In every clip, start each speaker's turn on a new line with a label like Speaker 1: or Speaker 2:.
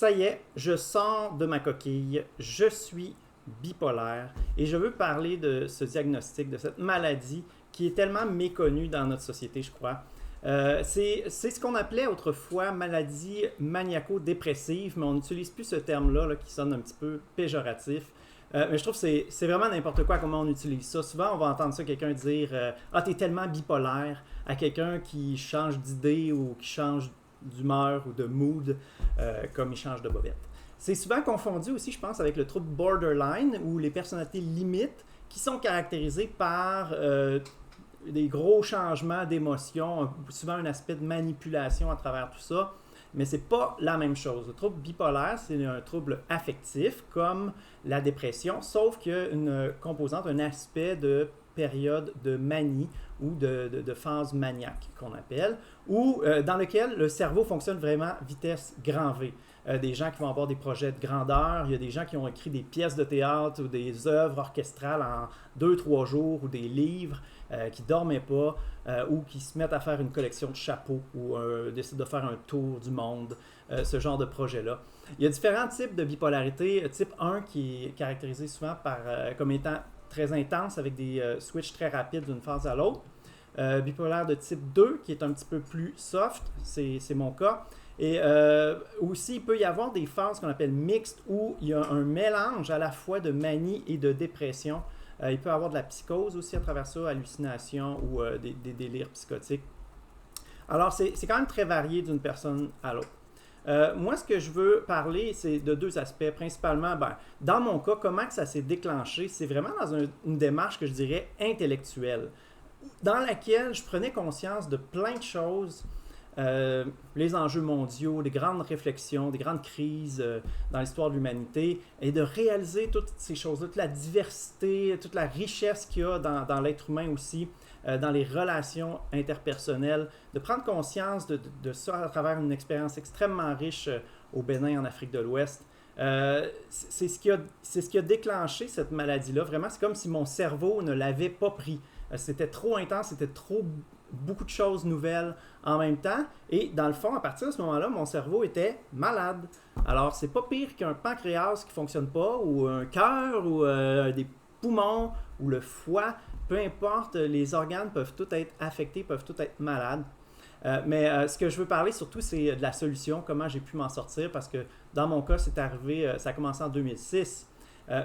Speaker 1: ça y est, je sors de ma coquille, je suis bipolaire et je veux parler de ce diagnostic, de cette maladie qui est tellement méconnue dans notre société, je crois. C'est ce qu'on appelait autrefois maladie maniaco-dépressive, mais on n'utilise plus ce terme-là là, qui sonne un petit peu péjoratif. Mais je trouve que c'est vraiment n'importe quoi comment on utilise ça. Souvent, on va entendre ça quelqu'un dire ah, t'es tellement bipolaire à quelqu'un qui change d'idée ou qui change d'humeur ou de mood comme il change de bobette. C'est souvent confondu aussi, je pense, avec le trouble borderline ou les personnalités limites qui sont caractérisées par des gros changements d'émotions, souvent un aspect de manipulation à travers tout ça. Mais ce n'est pas la même chose. Le trouble bipolaire, c'est un trouble affectif comme la dépression, sauf qu'il y a une composante, un aspect de période de manie ou de phase maniaque qu'on appelle, ou dans lequel le cerveau fonctionne vraiment vitesse grand V. Des gens qui vont avoir des projets de grandeur, il y a des gens qui ont écrit des pièces de théâtre ou des œuvres orchestrales en 2-3 jours ou des livres qui ne dormaient pas ou qui se mettent à faire une collection de chapeaux ou décident de faire un tour du monde, ce genre de projet-là. Il y a différents types de bipolarité. Type 1 qui est caractérisé souvent comme étant très intense avec des switches très rapides d'une phase à l'autre. Bipolaire de type 2 qui est un petit peu plus soft, c'est mon cas. Et aussi, il peut y avoir des phases qu'on appelle mixtes où il y a un mélange à la fois de manie et de dépression. Il peut y avoir de la psychose aussi à travers ça, hallucinations ou des délires psychotiques. Alors, c'est quand même très varié d'une personne à l'autre. Moi, ce que je veux parler, c'est de deux aspects. Principalement, dans mon cas, comment que ça s'est déclenché, c'est vraiment dans une démarche que je dirais intellectuelle, dans laquelle je prenais conscience de plein de choses, les enjeux mondiaux, des grandes réflexions, des grandes crises dans l'histoire de l'humanité, et de réaliser toutes ces choses-là, toute la diversité, toute la richesse qu'il y a dans l'être humain aussi, dans les relations interpersonnelles, de prendre conscience de ça à travers une expérience extrêmement riche au Bénin, en Afrique de l'Ouest. C'est ce qui a déclenché cette maladie-là. Vraiment, c'est comme si mon cerveau ne l'avait pas pris. C'était trop intense, c'était trop beaucoup de choses nouvelles en même temps. Et dans le fond, à partir de ce moment-là, mon cerveau était malade. Alors, c'est pas pire qu'un pancréas qui ne fonctionne pas, ou un cœur, ou des poumons, ou le foie. Peu importe, les organes peuvent tous être affectés, peuvent tous être malades. Mais ce que je veux parler surtout, c'est de la solution, comment j'ai pu m'en sortir, parce que dans mon cas, c'est arrivé, ça a commencé en 2006,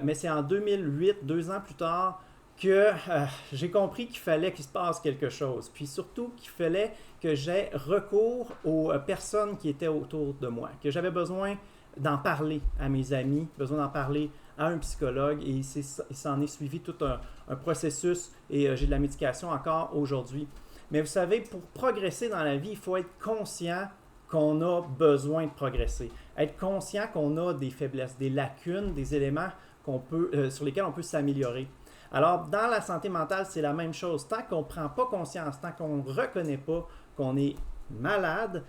Speaker 1: mais c'est en 2008, 2 ans plus tard, que j'ai compris qu'il fallait qu'il se passe quelque chose, puis surtout qu'il fallait que j'aie recours aux personnes qui étaient autour de moi, que j'avais besoin d'en parler à mes amis, besoin d'en parler à un psychologue, et il s'en est suivi tout un processus, et j'ai de la médication encore aujourd'hui. Mais vous savez, pour progresser dans la vie, il faut être conscient qu'on a besoin de progresser, être conscient qu'on a des faiblesses, des lacunes, des éléments sur lesquels on peut s'améliorer. Alors, dans la santé mentale, c'est la même chose. Tant qu'on ne prend pas conscience, tant qu'on ne reconnaît pas qu'on est malade,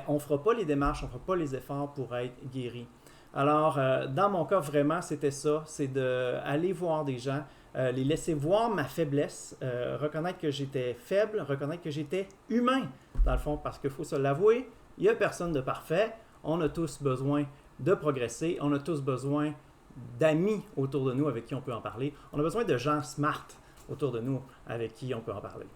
Speaker 1: on ne fera pas les démarches, on ne fera pas les efforts pour être guéri. Alors, dans mon cas, vraiment, c'était ça, c'est d'aller voir des gens, les laisser voir ma faiblesse, reconnaître que j'étais faible, reconnaître que j'étais humain, dans le fond, parce qu'il faut se l'avouer, il n'y a personne de parfait, on a tous besoin de progresser, on a tous besoin d'amis autour de nous avec qui on peut en parler. On a besoin de gens smart autour de nous avec qui on peut en parler.